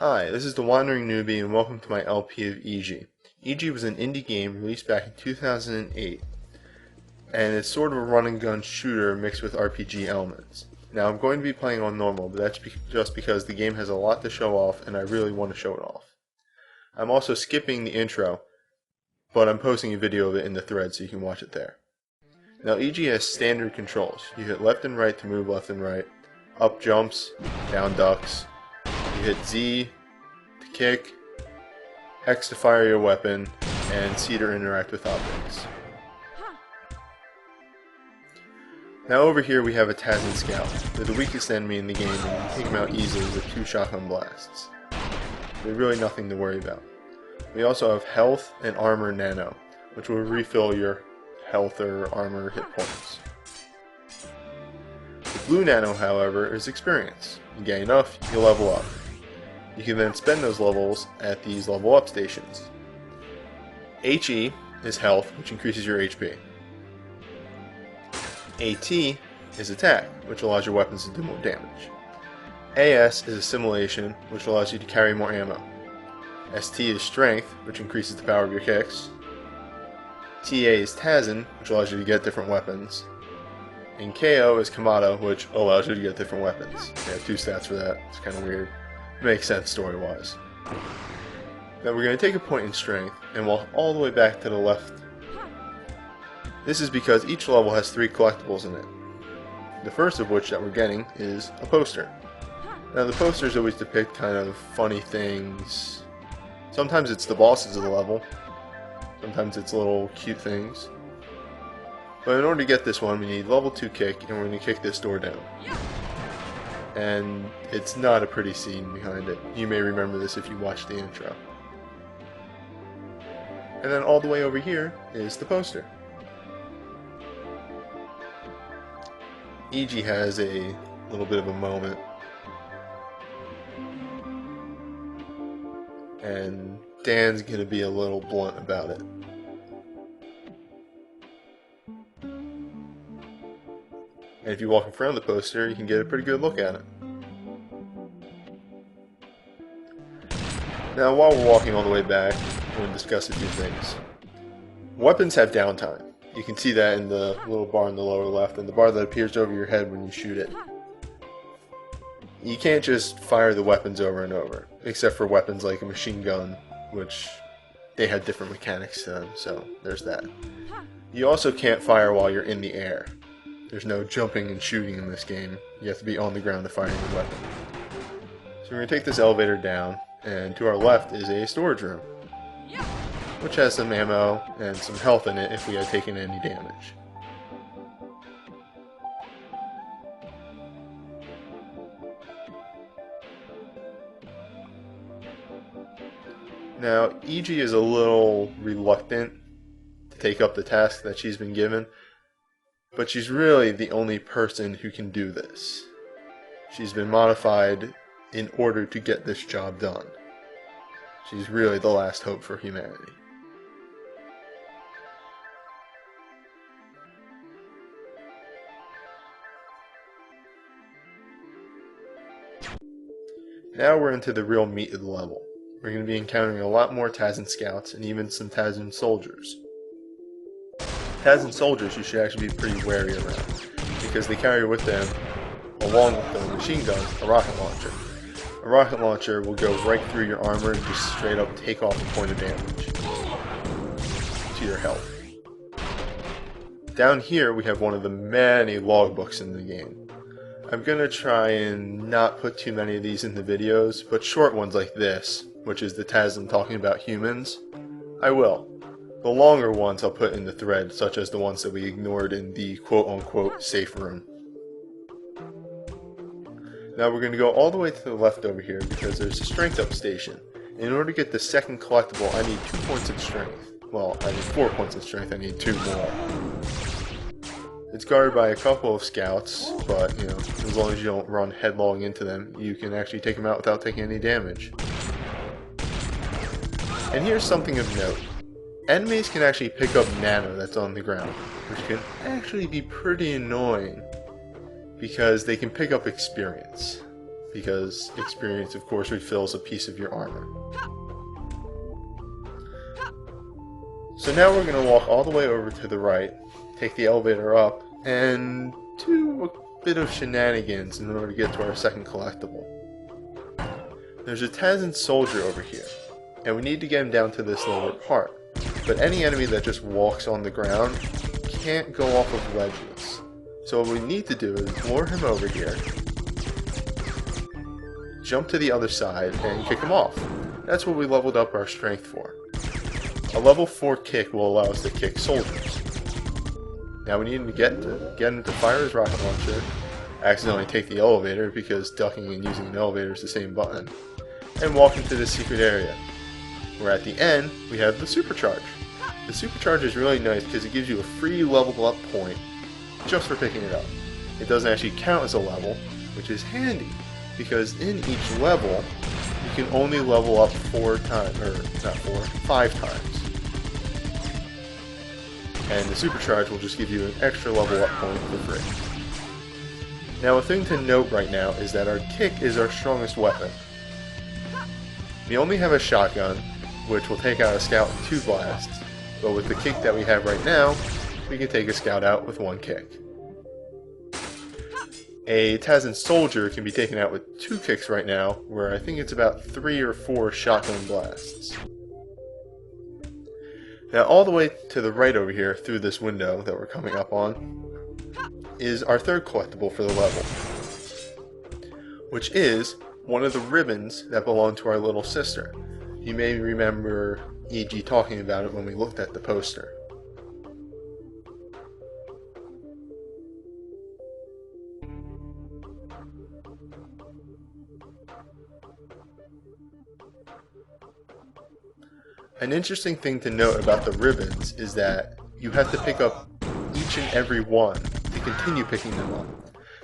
Hi, this is the Wandering Newbie and welcome to my LP of EG. EG was an indie game released back in 2008 and it's sort of a run and gun shooter mixed with RPG elements. Now I'm going to be playing on normal, but that's just because the game has a lot to show off and I really want to show it off. I'm also skipping the intro, but I'm posting a video of it in the thread so you can watch it there. Now EG has standard controls. You hit left and right to move left and right, up jumps, down ducks. You hit Z to kick, X to fire your weapon, and C to interact with objects. Now over here we have a Tazen Scout. They're the weakest enemy in the game and you can take them out easily with 2 shotgun blasts. They're really nothing to worry about. We also have Health and Armor Nano, which will refill your health or armor hit points. The Blue Nano, however, is Experience. You gain enough, you level up. You can then spend those levels at these level up stations. HE is Health, which increases your HP. AT is Attack, which allows your weapons to do more damage. AS is Assimilation, which allows you to carry more ammo. ST is Strength, which increases the power of your kicks. TA is Tazen, which allows you to get different weapons. And KO is Kamado, which allows you to get different weapons. They have 2 stats for that. It's kind of weird. It makes sense story-wise. Now we're going to take a point in Strength and walk all the way back to the left. This is because each level has 3 collectibles in it. The first of which that we're getting is a poster. Now the posters always depict kind of funny things. Sometimes it's the bosses of the level. Sometimes it's little cute things. But in order to get this one, we need level 2 kick, and we're going to kick this door down. And it's not a pretty scene behind it. You may remember this if you watched the intro. And then all the way over here is the poster. EG has a little bit of a moment. And Dan's going to be a little blunt about it. And if you walk in front of the poster, you can get a pretty good look at it. Now, while we're walking all the way back, we're going to discuss a few things. Weapons have downtime. You can see that in the little bar in the lower left, and the bar that appears over your head when you shoot it. You can't just fire the weapons over and over, except for weapons like a machine gun, which they have different mechanics to them, so there's that. You also can't fire while you're in the air. There's no jumping and shooting in this game. You have to be on the ground to fire your weapon. So we're going to take this elevator down, and to our left is a storage room, which has some ammo and some health in it if we had taken any damage. Now, EG is a little reluctant to take up the task that she's been given, but she's really the only person who can do this. She's been modified in order to get this job done. She's really the last hope for humanity. Now we're into the real meat of the level. We're going to be encountering a lot more Tazen Scouts and even some Tazen Soldiers. Tazen Soldiers you should actually be pretty wary around, because they carry with them, along with the machine gun, a rocket launcher. A rocket launcher will go right through your armor and just straight up take off a point of damage to your health. Down here we have one of the many logbooks in the game. I'm going to try and not put too many of these in the videos, but short ones like this, which is the Tazen talking about humans, I will. The longer ones I'll put in the thread, such as the ones that we ignored in the quote-unquote safe room. Now we're going to go all the way to the left over here because there's a strength up station. In order to get the second collectible, I need 2 points of strength. Well, I need 4 points of strength, I need 2 more. It's guarded by a couple of scouts, but, you know, as long as you don't run headlong into them, you can actually take them out without taking any damage. And here's something of note. Enemies can actually pick up nano that's on the ground, which can actually be pretty annoying because they can pick up experience. because experience, of course, refills a piece of your armor. So now we're going to walk all the way over to the right, take the elevator up, and do a bit of shenanigans in order to get to our second collectible. There's a Tazan soldier over here, and we need to get him down to this lower part. But any enemy that just walks on the ground can't go off of ledges. So what we need to do is lure him over here, jump to the other side, and kick him off. That's what we leveled up our strength for. A level 4 kick will allow us to kick soldiers. Now we need to get him to fire his rocket launcher, accidentally take the elevator because ducking and using an elevator is the same button, and walk into this secret area, where at the end we have the supercharge. The supercharge is really nice because it gives you a free level up point just for picking it up. It doesn't actually count as a level, which is handy because in each level you can only level up 5 times. And the supercharge will just give you an extra level up point for free. Now a thing to note right now is that our kick is our strongest weapon. We only have a shotgun, which will take out a scout in 2 blasts, but with the kick that we have right now, we can take a scout out with 1 kick. A Tazan soldier can be taken out with 2 kicks right now, where I think it's about 3 or 4 shotgun blasts. Now all the way to the right over here, through this window that we're coming up on, is our third collectible for the level, which is one of the ribbons that belong to our little sister. You may remember E.G. talking about it when we looked at the poster. An interesting thing to note about the ribbons is that you have to pick up each and every one to continue picking them up.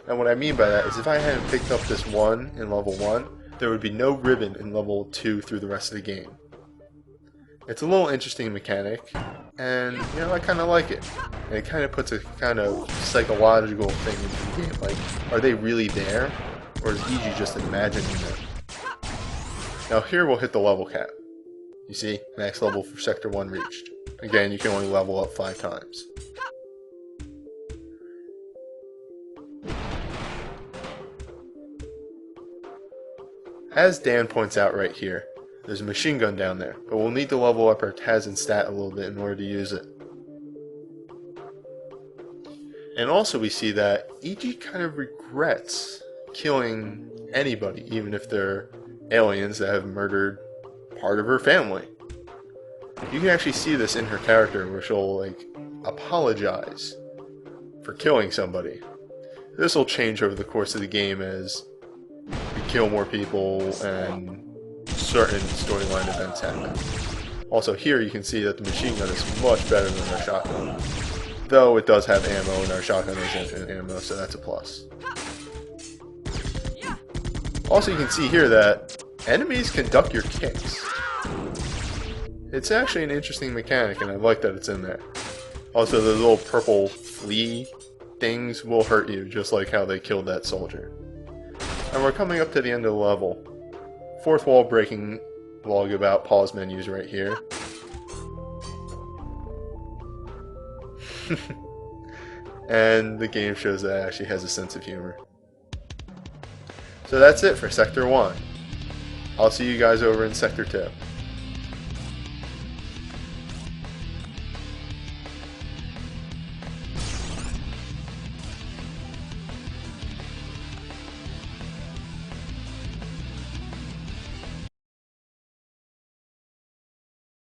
And what I mean by that is if I hadn't picked up this one in level 1, there would be no ribbon in level 2 through the rest of the game. It's a little interesting mechanic, and you know, I kind of like it. And it kind of puts a kind of psychological thing into the game, like, are they really there? Or is EG just imagining them? Now here we'll hit the level cap. You see, max level for Sector 1 reached. Again, you can only level up 5 times. As Dan points out right here, there's a machine gun down there, but we'll need to level up our Tazan stat a little bit in order to use it. And also we see that EG kind of regrets killing anybody, even if they're aliens that have murdered part of her family. You can actually see this in her character where she'll like apologize for killing somebody. This will change over the course of the game as you kill more people and certain storyline events happen. Also here you can see that the machine gun is much better than our shotgun. Though it does have ammo and our shotgun has infinite ammo, so that's a plus. Also you can see here that enemies can duck your kicks. It's actually an interesting mechanic and I like that it's in there. Also the little purple flea things will hurt you just like how they killed that soldier. And we're coming up to the end of the level. Fourth wall breaking log about pause menus right here. And the game shows that it actually has a sense of humor. So that's it for Sector 1. I'll see you guys over in Sector 2.